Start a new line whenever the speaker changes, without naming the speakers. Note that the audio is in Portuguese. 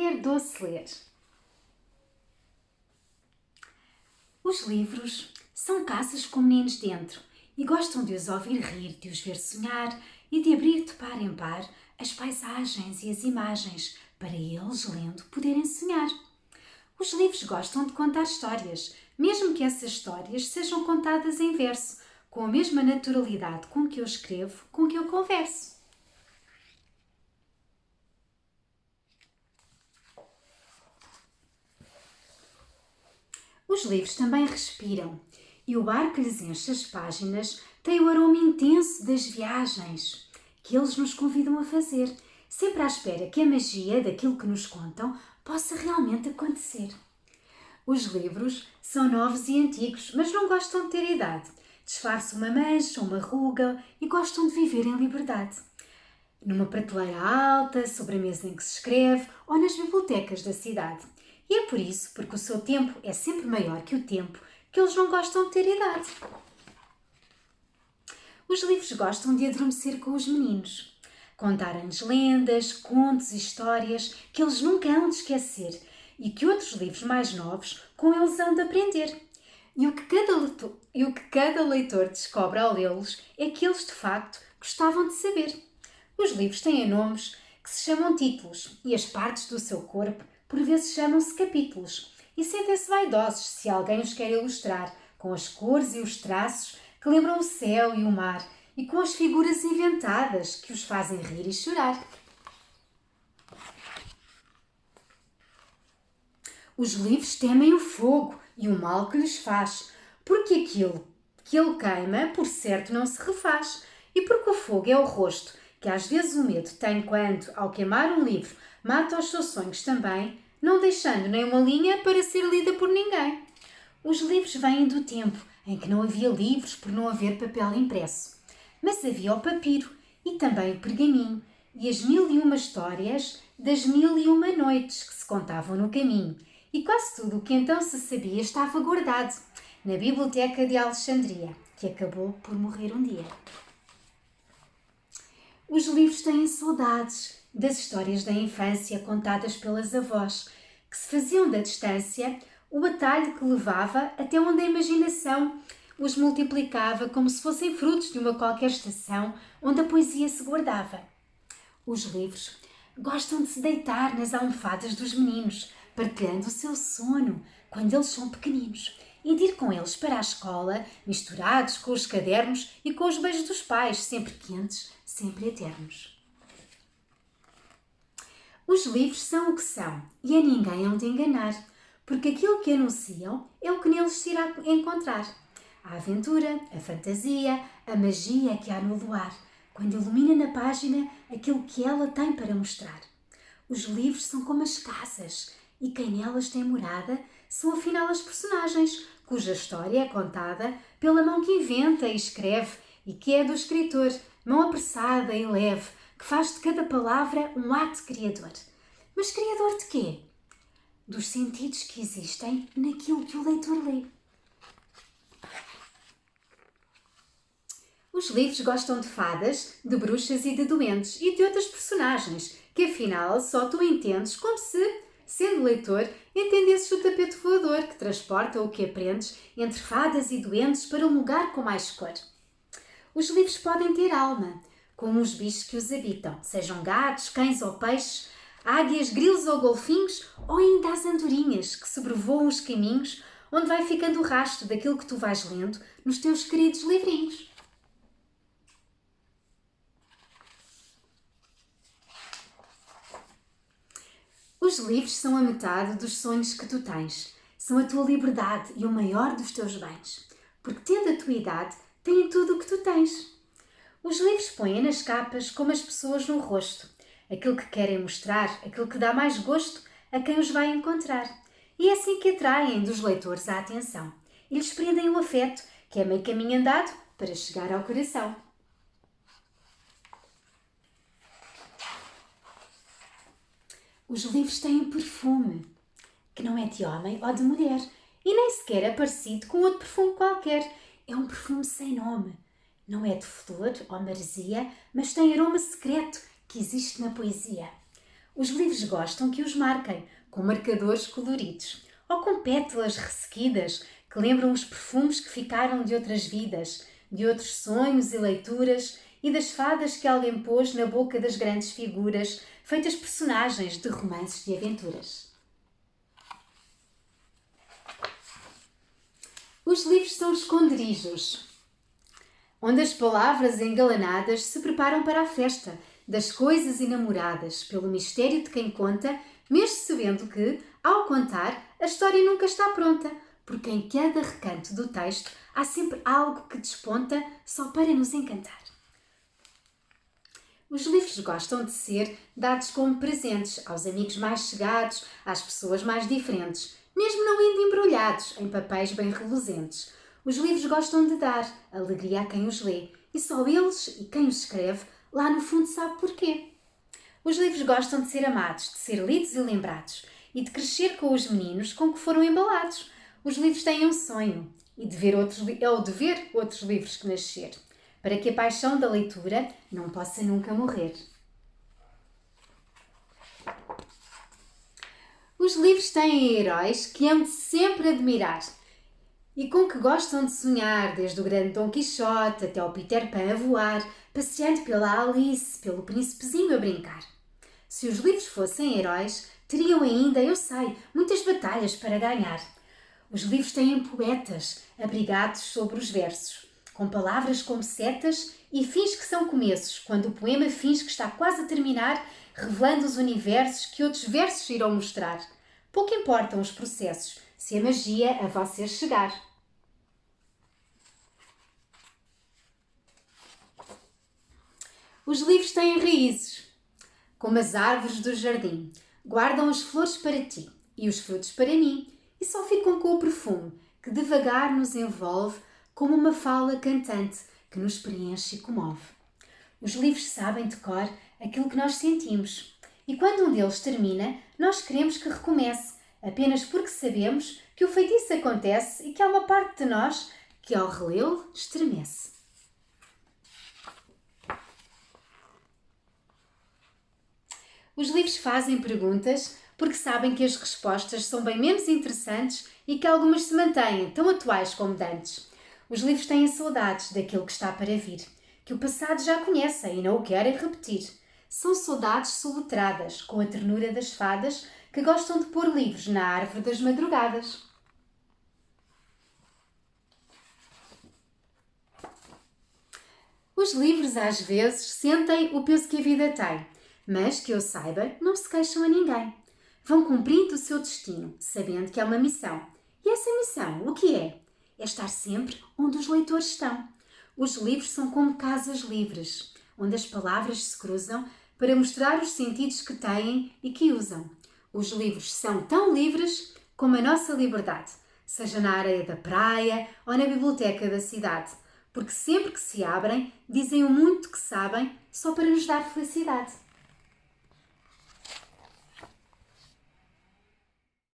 Super doce ler. Os livros são casas com meninos dentro e gostam de os ouvir rir, de os ver sonhar e de abrir de par em par as paisagens e as imagens para eles, lendo, poderem sonhar. Os livros gostam de contar histórias, mesmo que essas histórias sejam contadas em verso, com a mesma naturalidade com que eu escrevo, com que eu converso. Os livros também respiram e o ar que lhes enche as páginas tem o aroma intenso das viagens que eles nos convidam a fazer, sempre à espera que a magia daquilo que nos contam possa realmente acontecer. Os livros são novos e antigos, mas não gostam de ter idade. Disfarçam uma mancha, uma ruga e gostam de viver em liberdade. Numa prateleira alta, sobre a mesa em que se escreve ou nas bibliotecas da cidade. E é por isso, porque o seu tempo é sempre maior que o tempo, que eles não gostam de ter idade. Os livros gostam de adormecer com os meninos. Contarem-lhes lendas, contos e histórias que eles nunca hão de esquecer e que outros livros mais novos com eles hão de aprender. E o que cada leitor descobre ao lê-los é que eles, de facto, gostavam de saber. Os livros têm nomes que se chamam títulos e as partes do seu corpo, por vezes, chamam-se capítulos e sentem-se vaidosos se alguém os quer ilustrar com as cores e os traços que lembram o céu e o mar e com as figuras inventadas que os fazem rir e chorar. Os livros temem o fogo e o mal que lhes faz, porque aquilo que ele queima, por certo, não se refaz, e porque o fogo é o rosto que às vezes o medo tem quando, ao queimar um livro, mata os seus sonhos também, não deixando nem uma linha para ser lida por ninguém. Os livros vêm do tempo em que não havia livros por não haver papel impresso, mas havia o papiro e também o pergaminho e as 1001 histórias das 1001 noites que se contavam no caminho. E quase tudo o que então se sabia estava guardado na Biblioteca de Alexandria, que acabou por morrer um dia. Os livros têm saudades das histórias da infância contadas pelas avós, que se faziam da distância o atalho que levava até onde a imaginação os multiplicava como se fossem frutos de uma qualquer estação onde a poesia se guardava. Os livros gostam de se deitar nas almofadas dos meninos, partilhando o seu sono quando eles são pequeninos e de ir com eles para a escola, misturados com os cadernos e com os beijos dos pais, sempre quentes, sempre eternos. Os livros são o que são e a ninguém hão de enganar, porque aquilo que anunciam é o que neles se irá encontrar. A aventura, a fantasia, a magia que há no luar, quando ilumina na página aquilo que ela tem para mostrar. Os livros são como as casas e quem nelas tem morada são afinal as personagens, cuja história é contada pela mão que inventa e escreve e que é do escritor, mão apressada e leve, que faz de cada palavra um ato criador. Mas criador de quê? Dos sentidos que existem naquilo que o leitor lê. Os livros gostam de fadas, de bruxas e de doentes e de outras personagens que afinal só tu entendes como se, sendo leitor, entendesses o tapete voador que transporta o que aprendes entre fadas e doentes para um lugar com mais cor. Os livros podem ter alma, como os bichos que os habitam, sejam gatos, cães ou peixes, águias, grilos ou golfinhos, ou ainda as andorinhas que sobrevoam os caminhos onde vai ficando o rastro daquilo que tu vais lendo nos teus queridos livrinhos. Os livros são a metade dos sonhos que tu tens. São a tua liberdade e o maior dos teus bens. Porque, tendo a tua idade, têm tudo o que tu tens. Os livros põem nas capas como as pessoas no rosto. Aquilo que querem mostrar, aquilo que dá mais gosto a quem os vai encontrar. E é assim que atraem dos leitores a atenção. E lhes prendem o afeto, que é meio caminho andado para chegar ao coração. Os livros têm perfume, que não é de homem ou de mulher, e nem sequer é parecido com outro perfume qualquer. É um perfume sem nome. Não é de flor ou maresia, mas tem aroma secreto que existe na poesia. Os livros gostam que os marquem, com marcadores coloridos, ou com pétalas ressequidas que lembram os perfumes que ficaram de outras vidas, de outros sonhos e leituras e das fadas que alguém pôs na boca das grandes figuras, feitas personagens de romances de aventuras. Os livros são esconderijos, onde as palavras engalanadas se preparam para a festa das coisas enamoradas pelo mistério de quem conta, mesmo sabendo que, ao contar, a história nunca está pronta, porque em cada recanto do texto há sempre algo que desponta só para nos encantar. Os livros gostam de ser dados como presentes aos amigos mais chegados, às pessoas mais diferentes, mesmo não indo embrulhados em papéis bem reluzentes. Os livros gostam de dar alegria a quem os lê e só eles e quem os escreve lá no fundo sabe porquê. Os livros gostam de ser amados, de ser lidos e lembrados e de crescer com os meninos com que foram embalados. Os livros têm um sonho e de ver outros livros que nascer, para que a paixão da leitura não possa nunca morrer. Os livros têm heróis que hão de sempre admirar e com que gostam de sonhar, desde o grande Dom Quixote até ao Peter Pan a voar, passeando pela Alice, pelo príncipezinho a brincar. Se os livros fossem heróis, teriam ainda, eu sei, muitas batalhas para ganhar. Os livros têm poetas abrigados sobre os versos, com palavras como setas e fins que são começos, quando o poema finge que está quase a terminar, revelando os universos que outros versos irão mostrar. Pouco importam os processos, se a magia a vocês chegar. Os livros têm raízes, como as árvores do jardim. Guardam as flores para ti e os frutos para mim, e só ficam com o perfume que devagar nos envolve como uma fala cantante que nos preenche e comove. Os livros sabem de cor aquilo que nós sentimos, e quando um deles termina, nós queremos que recomece, apenas porque sabemos que o feitiço acontece e que há uma parte de nós que ao relê-lo estremece. Os livros fazem perguntas porque sabem que as respostas são bem menos interessantes e que algumas se mantêm tão atuais como dantes. Os livros têm saudades daquilo que está para vir, que o passado já conhecem e não o querem repetir. São saudades soletradas, com a ternura das fadas que gostam de pôr livros na árvore das madrugadas. Os livros às vezes sentem o peso que a vida tem, mas, que eu saiba, não se queixam a ninguém. Vão cumprindo o seu destino, sabendo que é uma missão. E essa missão, o que é? É estar sempre onde os leitores estão. Os livros são como casas livres, onde as palavras se cruzam para mostrar os sentidos que têm e que usam. Os livros são tão livres como a nossa liberdade, seja na areia da praia ou na biblioteca da cidade, porque sempre que se abrem, dizem o muito que sabem só para nos dar felicidade.